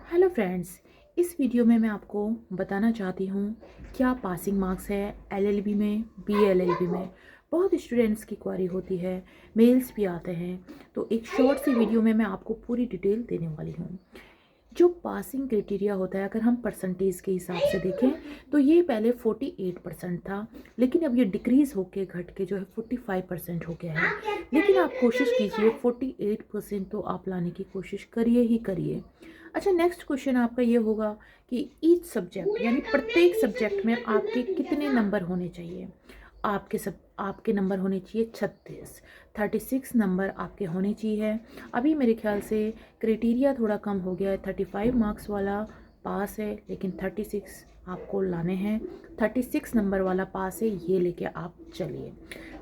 Hello friends, इस video में मैं आपको बताना चाहती हूँ क्या पासिंग मार्क्स है एलएलबी में, बीएलएलबी में। बहुत स्टूडेंट्स की क्वारी होती है, मेल्स भी आते हैं, तो एक शॉर्ट सी वीडियो में मैं आपको पूरी डिटेल देने वाली हूँ। जो पासिंग क्राइटेरिया होता है, अगर हम परसेंटेज के हिसाब से देखें तो ये पहले 48% था, लेकिन अब ये डिक्रीज़ होके घट के जो है 45% हो गया है। लेकिन आप कोशिश कीजिए, 48% तो आप लाने की कोशिश करिए ही करिए। अच्छा, नेक्स्ट क्वेश्चन आपका ये होगा कि ईच सब्जेक्ट यानी प्रत्येक सब्जेक्ट में आपके कितने नंबर होने चाहिए। आपके नंबर होने चाहिए 36 नंबर आपके होने चाहिए। अभी मेरे ख्याल से क्राइटेरिया थोड़ा कम हो गया है, 35 मार्क्स वाला पास है, लेकिन 36 आपको लाने हैं। 36 नंबर वाला पास है, ये लेके आप चलिए।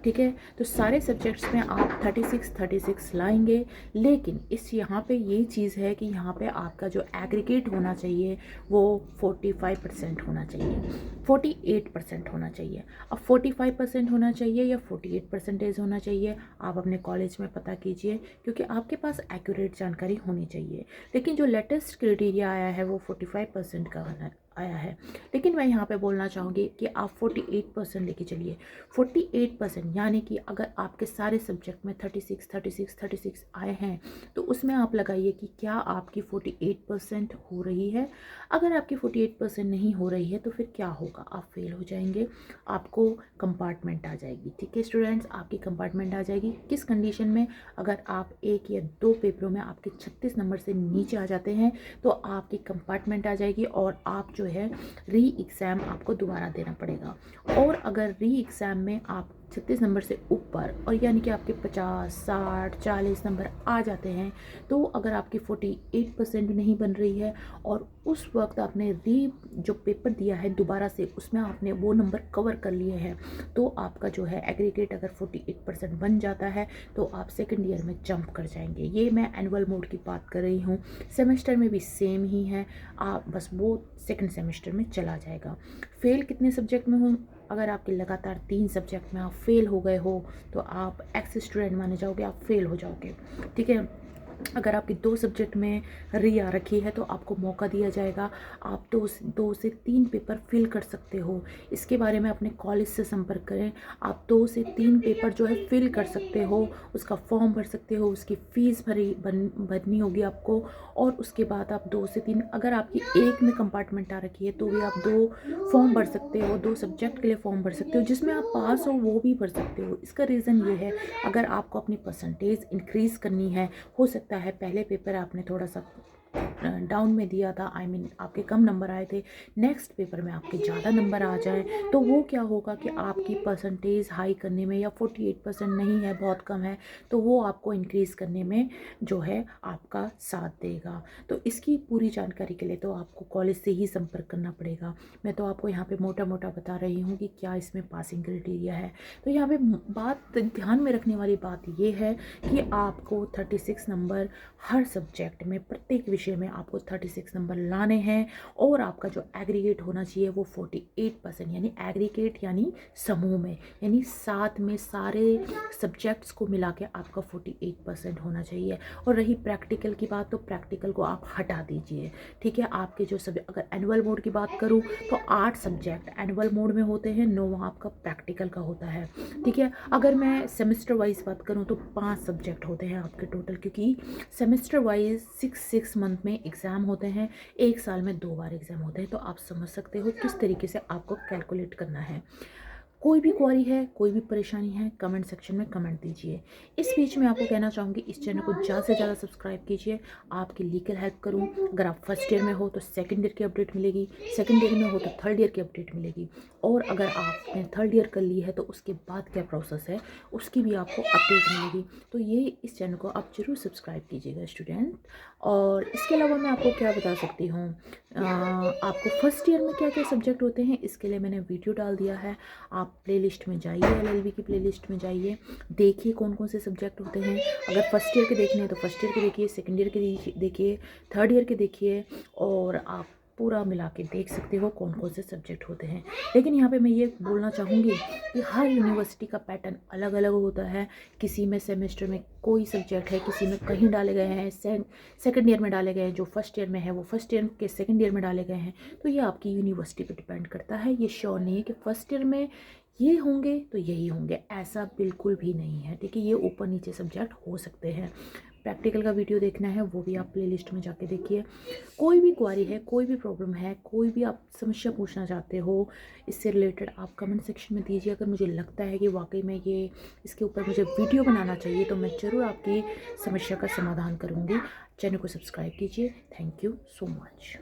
ठीक है, तो सारे सब्जेक्ट्स में आप 36 लाएंगे। लेकिन इस यहाँ पे ये चीज़ है कि यहाँ पे आपका जो एग्रीगेट होना चाहिए वो 45% होना चाहिए, 48% होना चाहिए। अब 45% होना चाहिए या 48% होना चाहिए, आप अपने कॉलेज में पता कीजिए, क्योंकि आपके पास एक्यूरेट जानकारी होनी चाहिए। लेकिन जो लेटेस्ट क्राइटेरिया आया है वो 45% का आया है। लेकिन मैं यहाँ पे बोलना चाहूँगी कि आप 48% लेके चलिए। 48% यानी कि अगर आपके सारे सब्जेक्ट में 36 आए हैं, तो उसमें आप लगाइए कि क्या आपकी 48% हो रही है। अगर आपकी 48% नहीं हो रही है तो फिर क्या होगा, आप फेल हो जाएंगे, आपको कंपार्टमेंट आ जाएगी। ठीक है स्टूडेंट्स, आपकी कंपार्टमेंट आ जाएगी किस कंडीशन में, अगर आप एक या दो पेपरों में आपके 36 नंबर से नीचे आ जाते हैं तो आपकी कंपार्टमेंट आ जाएगी और आप जो है री एग्ज़ाम आपको दोबारा देना पड़ेगा। और अगर री एग्ज़ाम में आप 36 नंबर से ऊपर और यानी कि आपके 50, 60, 40 नंबर आ जाते हैं, तो अगर आपकी 48% नहीं बन रही है और उस वक्त आपने री जो पेपर दिया है दोबारा से, उसमें आपने वो नंबर कवर कर लिए हैं, तो आपका जो है एग्रीगेट अगर 48% बन जाता है तो आप सेकेंड ईयर में जंप कर जाएंगे। ये मैं एनुअल मोड की बात कर रही हूँ, सेमेस्टर में भी सेम ही है, आप बस वो सेकेंड सेमेस्टर में चला जाएगा। फेल कितने सब्जेक्ट में हो, अगर आपके लगातार 3 सब्जेक्ट में आप फेल हो गए हो तो आप एक्स स्टूडेंट माने जाओगे, आप फेल हो जाओगे। ठीक है, अगर आपकी 2 सब्जेक्ट में री आ रखी है तो आपको मौका दिया जाएगा, आप 2 से 3 पेपर फिल कर सकते हो। इसके बारे में अपने कॉलेज से संपर्क करें। आप 2 से 3 पेपर जो है फिल कर सकते हो, उसका फॉर्म भर सकते हो, उसकी फ़ीस भरनी होगी आपको। और उसके बाद आप 2 से 3, अगर आपकी एक में कंपार्टमेंट आ रखी है तो भी आप 2 फॉर्म भर सकते हो, 2 सब्जेक्ट के लिए फॉर्म भर सकते हो, जिसमें आप पास हो वो भी भर सकते हो। इसका रीज़न ये है, अगर आपको अपनी परसेंटेज इंक्रीज़ करनी है, हो सकता है पहले पेपर आपने थोड़ा सा डाउन में दिया था, आई मीन आपके कम नंबर आए थे, नेक्स्ट पेपर में आपके ज़्यादा नंबर आ जाए, तो वो क्या होगा कि आपकी परसेंटेज हाई करने में, या 48% नहीं है, बहुत कम है, तो वो आपको इंक्रीज़ करने में जो है आपका साथ देगा। तो इसकी पूरी जानकारी के लिए तो आपको कॉलेज से ही संपर्क करना पड़ेगा। मैं तो आपको यहाँ पे मोटा मोटा बता रही हूँ कि क्या इसमें पासिंग क्राइटेरिया है। तो यहाँ पे बात ध्यान में रखने वाली बात ये है कि आपको 36 नंबर हर सब्जेक्ट में, प्रत्येक विषय में आपको 36 नंबर लाने हैं। और आपका जो एग्रीगेट होना चाहिए वो 48%, यानी एग्रीगेट यानी समूह में, यानी साथ में सारे सब्जेक्ट्स को मिला के आपका 48% होना चाहिए। और रही प्रैक्टिकल की बात, तो प्रैक्टिकल को आप हटा दीजिए। ठीक है, आपके जो अगर एनुअल मोड की बात करूँ तो 8 सब्जेक्ट एनुअल मोड में होते हैं, 9 आपका प्रैक्टिकल का होता है। ठीक है, अगर मैं सेमेस्टर वाइज बात करूँ तो 5 सब्जेक्ट होते हैं आपके टोटल, क्योंकि सेमेस्टर वाइज 6 मंथ में एग्ज़ाम होते हैं, एक साल में 2 बार एग्ज़ाम होते हैं। तो आप समझ सकते हो किस तरीके से आपको कैलकुलेट करना है। कोई भी क्वेरी है, कोई भी परेशानी है, कमेंट सेक्शन में कमेंट दीजिए। इस बीच में आपको कहना चाहूँगी, इस चैनल को ज़्यादा से ज़्यादा सब्सक्राइब कीजिए, आपकी लीगल हेल्प करूँ। अगर आप फर्स्ट ईयर में हो तो सेकंड ईयर की अपडेट मिलेगी, सेकंड ईयर में हो तो थर्ड ईयर की अपडेट मिलेगी, और अगर आपने थर्ड ईयर कर ली है तो उसके बाद क्या प्रोसेस है उसकी भी आपको अपडेट मिलेगी। तो ये इस चैनल को आप ज़रूर सब्सक्राइब कीजिएगा स्टूडेंट। और इसके अलावा मैं आपको क्या बता सकती हूँ, आपको फर्स्ट ईयर में क्या क्या सब्जेक्ट होते हैं इसके लिए मैंने वीडियो डाल दिया है। आप प्लेलिस्ट में जाइए, एलएलबी की प्लेलिस्ट में जाइए, देखिए कौन कौन से सब्जेक्ट होते हैं। अगर फर्स्ट ईयर के देखने हैं तो फर्स्ट ईयर के देखिए, सेकंड ईयर के देखिए, थर्ड ईयर के देखिए, और आप पूरा मिला के देख सकते हो कौन कौन से सब्जेक्ट होते हैं। लेकिन यहाँ पे मैं ये बोलना चाहूँगी कि हर यूनिवर्सिटी का पैटर्न अलग अलग होता है। किसी में सेमेस्टर में कोई सब्जेक्ट है, किसी में कहीं डाले गए हैं, सेकंड ईयर में डाले गए हैं, जो फर्स्ट ईयर में है वो फर्स्ट ईयर के सेकंड ईयर में डाले गए हैं। तो ये आपकी यूनिवर्सिटी पे डिपेंड करता है। ये श्योर नहीं है कि फर्स्ट ईयर में ये होंगे तो यही होंगे, ऐसा बिल्कुल भी नहीं है। ठीक है, ये ऊपर नीचे सब्जेक्ट हो सकते हैं। प्रैक्टिकल का वीडियो देखना है वो भी आप प्लेलिस्ट में जाके देखिए। कोई भी क्वारी है, कोई भी प्रॉब्लम है, कोई भी आप समस्या पूछना चाहते हो इससे रिलेटेड, आप कमेंट सेक्शन में दीजिए। अगर मुझे लगता है कि वाकई में ये इसके ऊपर मुझे वीडियो बनाना चाहिए तो मैं ज़रूर आपकी समस्या का समाधान करूँगी। चैनल को सब्सक्राइब कीजिए। Thank you so much.